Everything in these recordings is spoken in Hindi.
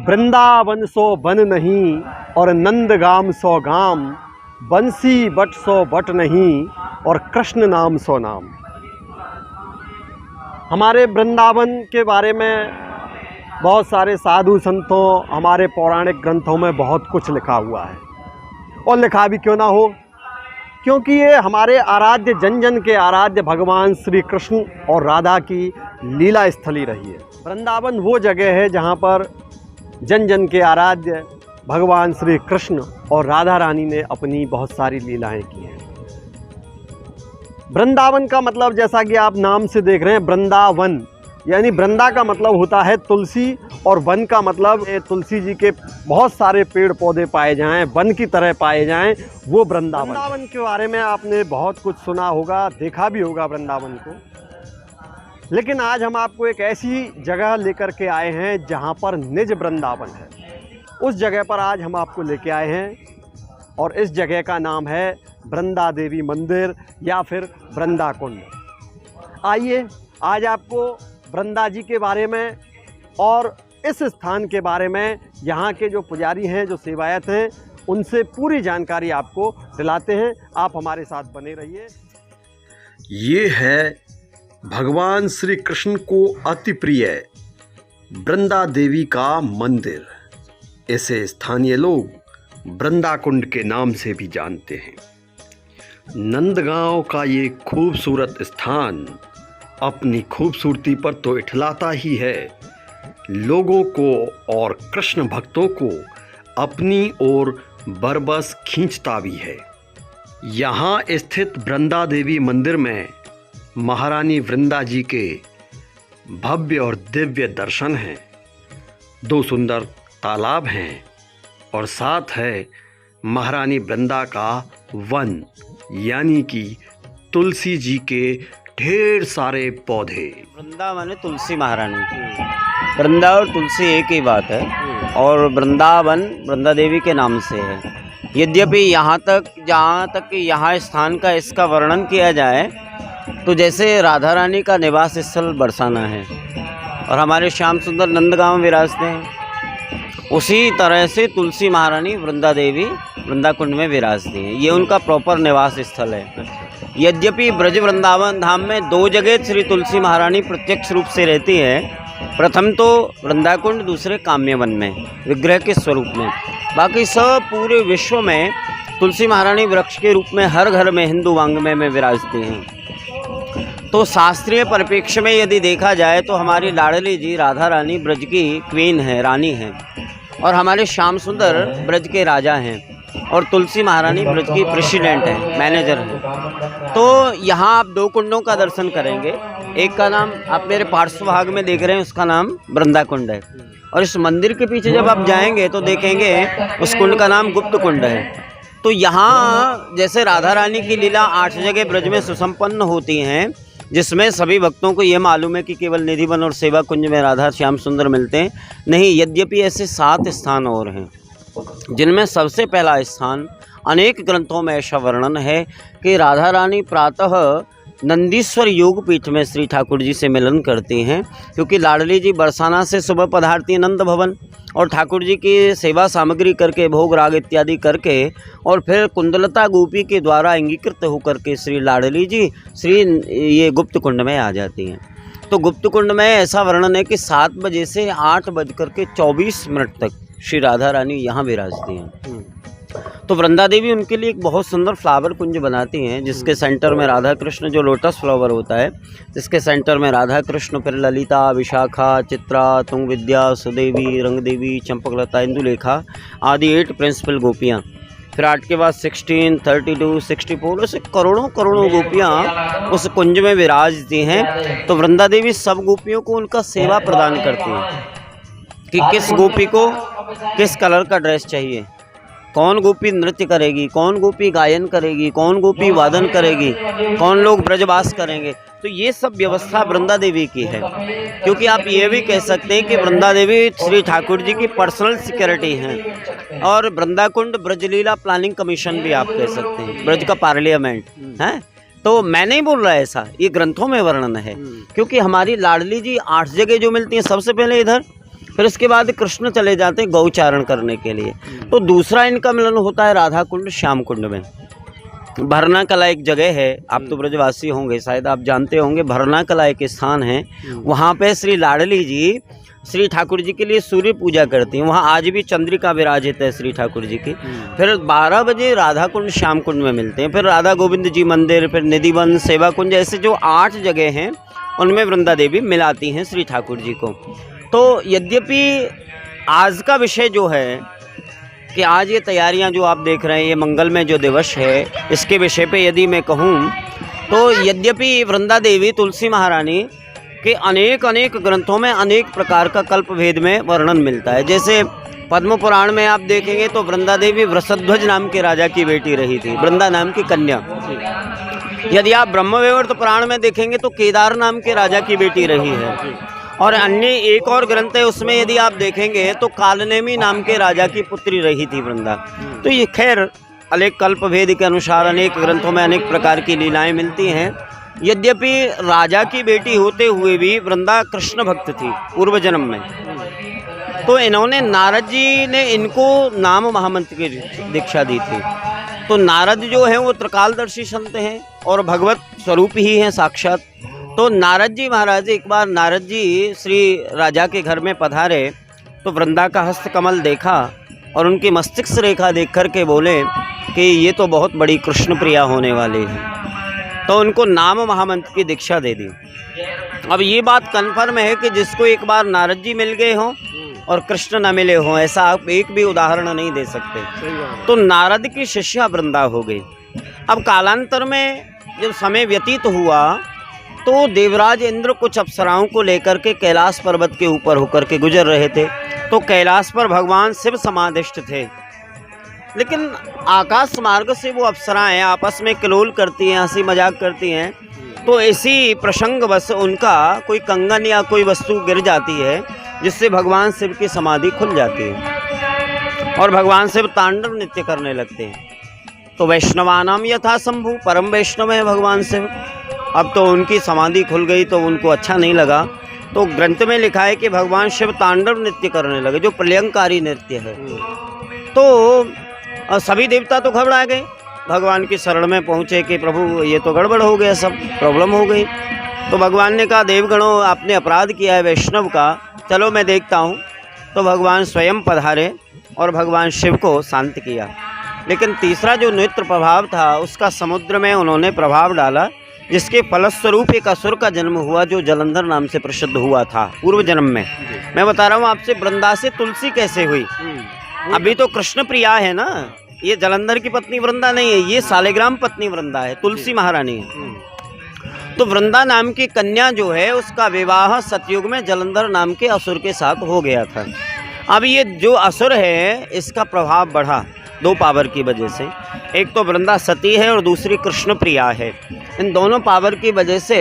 वृंदावन सो बन नहीं और नंदगाम सो गाम, बंसी बट सो बट नहीं और कृष्ण नाम सो नाम। हमारे वृंदावन के बारे में बहुत सारे साधु संतों, हमारे पौराणिक ग्रंथों में बहुत कुछ लिखा हुआ है, और लिखा भी क्यों ना हो, क्योंकि ये हमारे आराध्य जन जन के आराध्य भगवान श्री कृष्ण और राधा की लीला स्थली रही है। वृंदावन वो जगह है जहाँ पर जन जन के आराध्य भगवान श्री कृष्ण और राधा रानी ने अपनी बहुत सारी लीलाएं की हैं। वृंदावन का मतलब, जैसा कि आप नाम से देख रहे हैं, वृंदावन यानी वृंदा का मतलब होता है तुलसी, और वन का मतलब तुलसी जी के बहुत सारे पेड़ पौधे पाए जाएं, वन की तरह पाए जाएं, वो वृंदावन। वृंदावन के बारे में आपने बहुत कुछ सुना होगा, देखा भी होगा वृंदावन को, लेकिन आज हम आपको एक ऐसी जगह लेकर के आए हैं जहां पर निज वृंदावन है। उस जगह पर आज हम आपको लेके आए हैं, और इस जगह का नाम है वृंदा देवी मंदिर या फिर वृंदा कुंड। आइए आज आपको वृंदा जी के बारे में और इस स्थान के बारे में, यहाँ के जो पुजारी हैं, जो सेवायत हैं, उनसे पूरी जानकारी आपको दिलाते हैं। आप हमारे साथ बने रहिए। ये है भगवान श्री कृष्ण को अति प्रिय वृंदा देवी का मंदिर। इसे स्थानीय लोग वृंदा कुंड के नाम से भी जानते हैं। नंदगांव का ये खूबसूरत स्थान अपनी खूबसूरती पर तो इठलाता ही है, लोगों को और कृष्ण भक्तों को अपनी ओर बरबस खींचता भी है। यहाँ स्थित वृंदा देवी मंदिर में महारानी वृंदा जी के भव्य और दिव्य दर्शन हैं, 2 सुंदर तालाब हैं, और साथ है महारानी वृंदा का वन, यानी कि तुलसी जी के ढेर सारे पौधे। वृंदा माने तुलसी महारानी, वृंदा और तुलसी एक ही बात है, और वृंदावन वृंदा देवी के नाम से है। यद्यपि जहाँ तक यहाँ स्थान का इसका वर्णन किया जाए तो जैसे राधा रानी का निवास स्थल बरसाना है और हमारे श्याम सुंदर नंदगांव विराजते हैं, उसी तरह से तुलसी महारानी वृंदा देवी वृंदा कुंड में विराजती हैं। ये उनका प्रॉपर निवास स्थल है। यद्यपि ब्रज वृंदावन धाम में 2 जगह श्री तुलसी महारानी प्रत्यक्ष रूप से रहती है। प्रथम तो वृंदा कुंड, दूसरे काम्यवन में विग्रह के स्वरूप में। बाकी सब पूरे विश्व में तुलसी महारानी वृक्ष के रूप में हर घर में हिंदू वांग्मय में विराजती हैं। तो शास्त्रीय परिप्रेक्ष्य में यदि देखा जाए तो हमारी लाडली जी राधा रानी ब्रज की क्वीन है, रानी हैं, और हमारे श्याम सुंदर ब्रज के राजा हैं, और तुलसी महारानी ब्रज की प्रेसिडेंट है, मैनेजर है। तो यहाँ आप 2 कुंडों का दर्शन करेंगे। एक का नाम आप मेरे पार्श्वभाग में देख रहे हैं, उसका नाम वृंदा कुंड है, और इस मंदिर के पीछे जब आप जाएंगे तो देखेंगे उस कुंड का नाम गुप्त कुंड है। तो यहाँ जैसे राधा रानी की लीला 8 जगह ब्रज में सुसंपन्न होती हैं, जिसमें सभी भक्तों को ये मालूम है कि केवल निधिवन और सेवा कुंज में राधा श्याम सुंदर मिलते हैं, नहीं, यद्यपि ऐसे 7 स्थान और हैं, जिनमें सबसे पहला स्थान अनेक ग्रंथों में ऐसा वर्णन है कि राधा रानी प्रातः नंदीश्वर योग पीठ में श्री ठाकुर जी से मिलन करती हैं, क्योंकि लाडली जी बरसाना से सुबह पधारती हैं नंद भवन, और ठाकुर जी की सेवा सामग्री करके, भोग राग इत्यादि करके, और फिर कुंदलता गोपी के द्वारा अंगीकृत होकर के श्री लाडली जी ये गुप्त कुंड में आ जाती हैं। तो गुप्त कुंड में ऐसा वर्णन है कि 7 बजे से 8:24 तक श्री राधा रानी यहाँ विराजती हैं। तो वृंदा देवी उनके लिए एक बहुत सुंदर फ्लावर कुंज बनाती हैं, जिसके सेंटर में राधा कृष्ण, जो लोटस फ्लावर होता है, जिसके सेंटर में राधा कृष्ण, फिर ललिता, विशाखा, चित्रा, तुंग विद्या, सुदेवी, रंग देवी, चंपकलता, इंदुलेखा आदि 8 प्रिंसिपल गोपियाँ, फिर 8 के बाद 16, 32, 64, ऐसे करोड़ों गोपियाँ उस कुंज में विराजती हैं। तो वृंदा देवी सब गोपियों को उनका सेवा प्रदान करती हैं कि किस गोपी को किस कलर का ड्रेस चाहिए, कौन गोपी नृत्य करेगी, कौन गोपी गायन करेगी, कौन गोपी वादन करेगी, कौन लोग ब्रजवास करेंगे। तो ये सब व्यवस्था वृंदा देवी की है, क्योंकि आप ये भी कह सकते हैं कि वृंदा देवी श्री ठाकुर जी की पर्सनल सिक्योरिटी हैं, और वृंदा कुंड ब्रजलीला प्लानिंग कमीशन भी आप कह सकते हैं, ब्रज का पार्लियामेंट है। तो मैं नहीं बोल रहा ऐसा, ये ग्रंथों में वर्णन है, क्योंकि हमारी लाडली जी 8 जगह जो मिलती हैं, सबसे पहले इधर फिर इसके बाद कृष्ण चले जाते हैं गौचारण करने के लिए। तो दूसरा इनका मिलन होता है राधा कुंड श्याम कुंड में। भरना कला एक जगह है, आप तो ब्रजवासी होंगे, शायद आप जानते होंगे, भरना कला एक स्थान है। वहाँ पे श्री लाडली जी श्री ठाकुर जी के लिए सूर्य पूजा करती हैं। वहाँ आज भी चंद्रिका विराजित है श्री ठाकुर जी की। फिर 12 बजे राधा कुंड श्याम कुंड में मिलते हैं। फिर राधा गोविंद जी मंदिर, फिर निधिवन, सेवा कुंज, ऐसे जो 8 जगह हैं उनमें वृंदा देवी मिलाती हैं श्री ठाकुर जी को। तो यद्यपि आज का विषय जो है कि आज ये तैयारियां जो आप देख रहे हैं, ये मंगलमय जो दिवस है, इसके विषय पे यदि मैं कहूँ तो यद्यपि वृंदा देवी तुलसी महारानी के अनेक ग्रंथों में अनेक प्रकार का कल्प भेद में वर्णन मिलता है। जैसे पद्म पुराण में आप देखेंगे तो वृंदा देवी वृषध्वज नाम के राजा की बेटी रही थी, वृंदा नाम की कन्या। यदि आप ब्रह्मवैवर्त पुराण में देखेंगे तो केदार नाम के राजा की बेटी रही है। और अन्य एक और ग्रंथ है, उसमें यदि आप देखेंगे तो कालनेमी नाम के राजा की पुत्री रही थी वृंदा। तो ये खैर अनेक कल्प भेद के अनुसार अनेक ग्रंथों में अनेक प्रकार की लीलाएं मिलती हैं। यद्यपि राजा की बेटी होते हुए भी वृंदा कृष्ण भक्त थी पूर्व जन्म में। तो इन्होंने, नारद जी ने इनको नाम महामंत्र की दीक्षा दी थी। तो नारद जो है वो त्रिकालदर्शी संत हैं और भगवत स्वरूप ही हैं साक्षात। तो नारद जी महाराज, एक बार नारद जी श्री राजा के घर में पधारे तो वृंदा का हस्त कमल देखा और उनकी मस्तिष्क रेखा देख कर के बोले कि ये तो बहुत बड़ी कृष्ण प्रिया होने वाली है। तो उनको नाम महामंत्र की दीक्षा दे दी। अब ये बात कन्फर्म है कि जिसको एक बार नारद जी मिल गए हों और कृष्ण न मिले हों, ऐसा आप एक भी उदाहरण नहीं दे सकते। तो नारद की शिष्या वृंदा हो गई। अब कालांतर में जब समय व्यतीत हुआ तो देवराज इंद्र कुछ अप्सराओं को लेकर के कैलाश पर्वत के ऊपर होकर के गुजर रहे थे। तो कैलाश पर भगवान शिव समाधिष्ठ थे, लेकिन आकाश मार्ग से वो अप्सराएं आपस में किलोल करती हैं, हंसी मजाक करती हैं। तो इसी प्रसंगवश उनका कोई कंगन या कोई वस्तु गिर जाती है जिससे भगवान शिव की समाधि खुल जाती है और भगवान शिव तांडव नृत्य करने लगते हैं। तो वैष्णवानाम यथा शंभु, परम वैष्णव है भगवान शिव। अब तो उनकी समाधि खुल गई तो उनको अच्छा नहीं लगा। तो ग्रंथ में लिखा है कि भगवान शिव तांडव नृत्य करने लगे, जो प्रलयंकारी नृत्य है। तो सभी देवता तो घबरा गए, भगवान की शरण में पहुँचे कि प्रभु ये तो गड़बड़ हो गया, सब प्रॉब्लम हो गई। तो भगवान ने कहा, देवगणों आपने अपराध किया है वैष्णव का, चलो मैं देखता हूँ। तो भगवान स्वयं पधारे और भगवान शिव को शांत किया। लेकिन तीसरा जो नृत्य प्रभाव था उसका समुद्र में उन्होंने प्रभाव डाला, जिसके फलस्वरूप एक असुर का जन्म हुआ जो जलंधर नाम से प्रसिद्ध हुआ था पूर्व जन्म में। मैं बता रहा हूँ आपसे, वृंदा से तुलसी कैसे हुई। अभी तो कृष्ण प्रिया है ना, ये जलंधर की पत्नी वृंदा नहीं है, ये सालिग्राम पत्नी वृंदा है, तुलसी महारानी है। तो वृंदा नाम की कन्या जो है उसका विवाह सतयुग में जलंधर नाम के असुर के साथ हो गया था। अब ये जो असुर है इसका प्रभाव बढ़ा 2 पावर की वजह से। एक तो वृंदा सती है और दूसरी कृष्ण प्रिया है। इन दोनों पावर की वजह से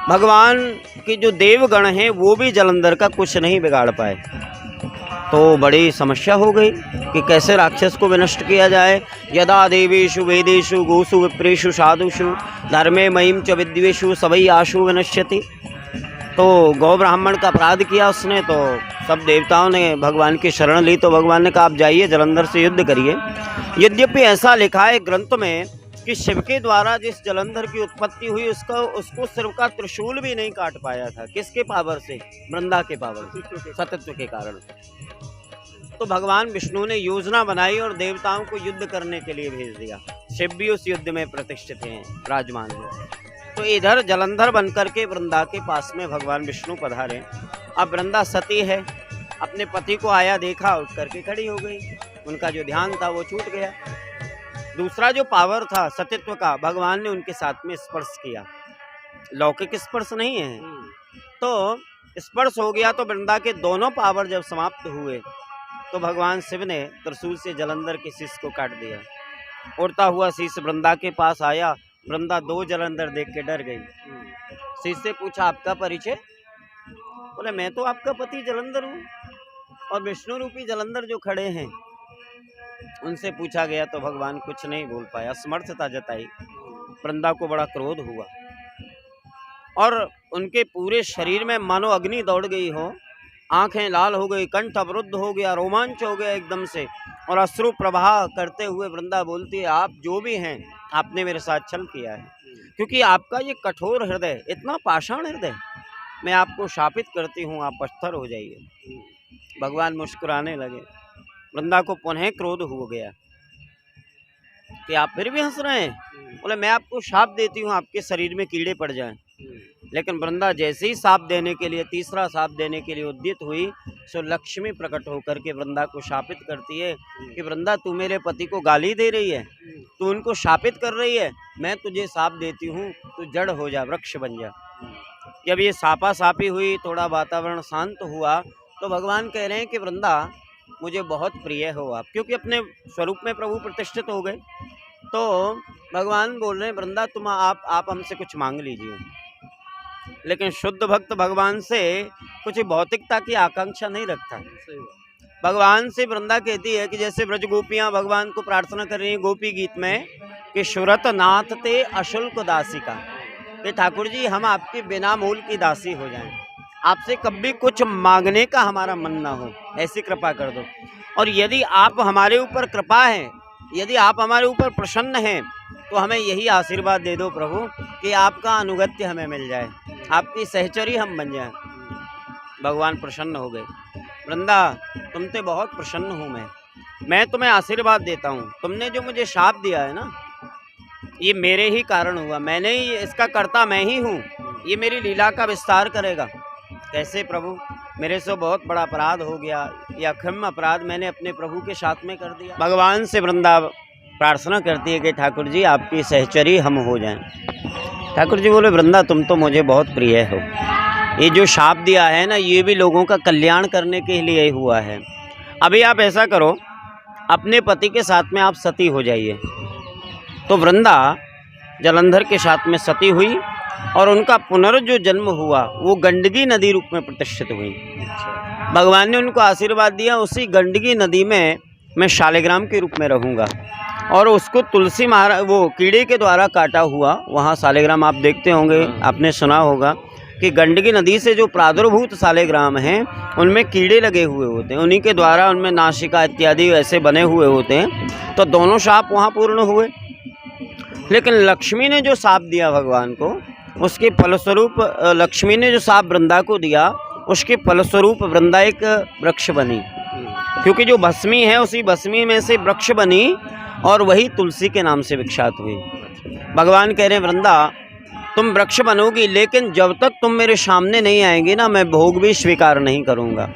भगवान की जो देवगण हैं वो भी जलंधर का कुछ नहीं बिगाड़ पाए। तो बड़ी समस्या हो गई कि कैसे राक्षस को विनष्ट किया जाए। यदा देवेषु वेदेषु गोसु विप्रेषु साधुषु धर्मे महिम च विद्वेषु सवै आशु विनश्यति। तो गौ ब्राह्मण का अपराध किया उसने, तो सब देवताओं ने भगवान की शरण ली। तो भगवान ने कहा, आप जाइए जलंधर से युद्ध करिए। यद्यपि ऐसा लिखा है ग्रंथ में कि शिव के द्वारा जिस जलंधर की उत्पत्ति हुई उसको सिर्फ का त्रिशूल भी नहीं काट पाया था। किसके पावर से? वृंदा के पावर से, सतत्व के कारण। तो भगवान विष्णु ने योजना बनाई और देवताओं को युद्ध करने के लिए भेज दिया। शिव भी उस युद्ध में प्रतिष्ठित हैं, राजमान हैं। तो इधर जलंधर बनकर के वृंदा के पास में भगवान विष्णु पधारे। अब वृंदा सती है, अपने पति को आया देखा, उठ करके खड़ी हो गई। उनका जो ध्यान था वो छूट गया। दूसरा जो पावर था सतीत्व का, भगवान ने उनके साथ में स्पर्श किया। लौकिक स्पर्श नहीं है, तो स्पर्श हो गया। तो वृंदा के दोनों पावर जब समाप्त हुए तो भगवान शिव ने त्रिशूल से जलंधर के शीश को काट दिया। उड़ता हुआ शीश वृंदा के पास आया। वृंदा 2 जलंधर देख के डर गई। शीश से पूछा, आपका परिचय? बोले, मैं तो आपका पति जलंधर हूँ और विष्णु रूपी जलंधर जो खड़े हैं उनसे पूछा गया तो भगवान कुछ नहीं बोल पाया, असमर्थता जताई। वृंदा को बड़ा क्रोध हुआ और उनके पूरे शरीर में मानो अग्नि दौड़ गई हो आंखें लाल हो गई, कंठ अवरुद्ध हो गया, रोमांच हो गया एकदम से, और अश्रु प्रवाह करते हुए वृंदा बोलती है, आप जो भी हैं आपने मेरे साथ छल किया है, क्योंकि आपका ये कठोर हृदय, इतना पाषाण हृदय, मैं आपको शापित करती हूँ, आप पत्थर हो जाइए। भगवान मुस्कुराने लगे। वृंदा को पुनः क्रोध हो गया कि आप फिर भी हंस रहे हैं। बोले मैं आपको शाप देती हूँ, आपके शरीर में कीड़े पड़ जाएं। लेकिन वृंदा जैसे ही शाप देने के लिए, तीसरा शाप देने के लिए उद्यत हुई, सो लक्ष्मी प्रकट होकर के वृंदा को शापित करती है कि वृंदा तू मेरे पति को गाली दे रही है, तू उनको शापित कर रही है, मैं तुझे शाप देती हूँ, तू जड़ हो जा, वृक्ष बन जा। जब ये सापा सापी हुई, थोड़ा वातावरण शांत हुआ, तो भगवान कह रहे हैं कि वृंदा मुझे बहुत प्रिय हो आप, क्योंकि अपने स्वरूप में प्रभु प्रतिष्ठित हो गए। तो भगवान बोल रहे हैं वृंदा तुम आप हमसे कुछ मांग लीजिए। लेकिन शुद्ध भक्त भगवान से कुछ भौतिकता की आकांक्षा नहीं रखता। भगवान से वृंदा कहती है कि जैसे ब्रज गोपियां भगवान को प्रार्थना कर रही हैं गोपी गीत में कि सुरत नाथ ते अशुल्क दासी का, कि ठाकुर जी हम आपकी बिना मूल की दासी हो जाएं, आपसे कभी कुछ मांगने का हमारा मन ना हो, ऐसी कृपा कर दो। और यदि आप हमारे ऊपर कृपा है, यदि आप हमारे ऊपर प्रसन्न हैं, तो हमें यही आशीर्वाद दे दो प्रभु कि आपका अनुगत्य हमें मिल जाए, आपकी सहचरी हम बन जाएं। भगवान प्रसन्न हो गए। वृंदा तुमसे बहुत प्रसन्न हूँ मैं तुम्हें आशीर्वाद देता हूँ। तुमने जो मुझे शाप दिया है ना, ये मेरे ही कारण हुआ, मैंने ही इसका कर्ता मैं ही हूँ, ये मेरी लीला का विस्तार करेगा। कैसे प्रभु, मेरे से बहुत बड़ा अपराध हो गया, यह अक्षम्य अपराध मैंने अपने प्रभु के साथ में कर दिया। भगवान से वृंदा प्रार्थना करती है कि ठाकुर जी आपकी सहचरी हम हो जाएं। ठाकुर जी बोले वृंदा तुम तो मुझे बहुत प्रिय हो, ये जो शाप दिया है ना, ये भी लोगों का कल्याण करने के लिए हुआ है। अभी आप ऐसा करो, अपने पति के साथ में आप सती हो जाइए। तो वृंदा जलंधर के साथ में सती हुई और उनका पुनर्जो जन्म हुआ वो गंडकी नदी रूप में प्रतिष्ठित हुई। भगवान ने उनको आशीर्वाद दिया, उसी गंडकी नदी में मैं शालिग्राम के रूप में रहूँगा। और उसको तुलसी महाराज वो कीड़े के द्वारा काटा हुआ, वहाँ शालिग्राम आप देखते होंगे, आपने सुना होगा कि गंडकी नदी से जो प्रादुर्भूत शालिग्राम हैं उनमें कीड़े लगे हुए होते हैं, उन्हीं के द्वारा उनमें नासिका इत्यादि ऐसे बने हुए होते हैं। तो दोनों शाप वहाँ पूर्ण हुए। लेकिन लक्ष्मी ने जो शाप दिया भगवान को, उसके फलस्वरूप लक्ष्मी ने जो शाप वृंदा को दिया, उसके फलस्वरूप वृंदा एक वृक्ष बनी, क्योंकि जो भस्मी है उसी भस्मी में से वृक्ष बनी और वही तुलसी के नाम से विख्यात हुई। भगवान कह रहे हैं वृंदा तुम वृक्ष बनोगी, लेकिन जब तक तुम मेरे सामने नहीं आएंगी ना, मैं भोग भी स्वीकार नहीं करूँगा।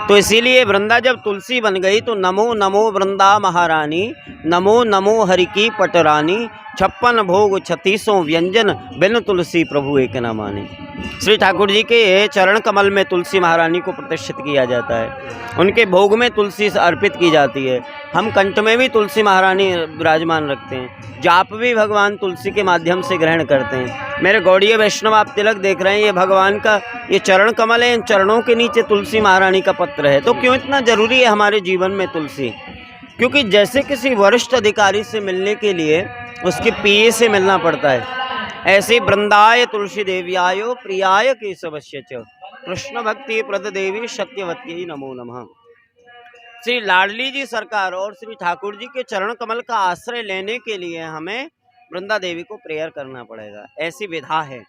तो इसीलिए वृंदा जब तुलसी बन गई तो नमो नमो वृंदा महारानी, नमो नमो हरि की पटरानी, 56 भोग 36 व्यंजन, बिन तुलसी प्रभु एक न माने। श्री ठाकुर जी के चरण कमल में तुलसी महारानी को प्रतिष्ठित किया जाता है, उनके भोग में तुलसी अर्पित की जाती है। हम कंठ में भी तुलसी महारानी विराजमान रखते हैं, जाप भी भगवान तुलसी के माध्यम से ग्रहण करते हैं। मेरे गौड़ीय वैष्णव आप तिलक देख रहे हैं, ये भगवान का ये चरण कमल है, इन चरणों के नीचे तुलसी महारानी का पत्र है। तो क्यों इतना जरूरी है हमारे जीवन में तुलसी? क्योंकि जैसे किसी वरिष्ठ अधिकारी से मिलने के लिए उसके पीए से मिलना पड़ता है, ऐसे वृंदाय तुलसी देव्यायो प्रियाय केशवस्य च, कृष्ण भक्ति प्रद देवी सत्यवती नमो नमः। श्री लाडली जी सरकार और श्री ठाकुर जी के चरण कमल का आश्रय लेने के लिए हमें वृंदा देवी को प्रेयर करना पड़ेगा, ऐसी विधा है।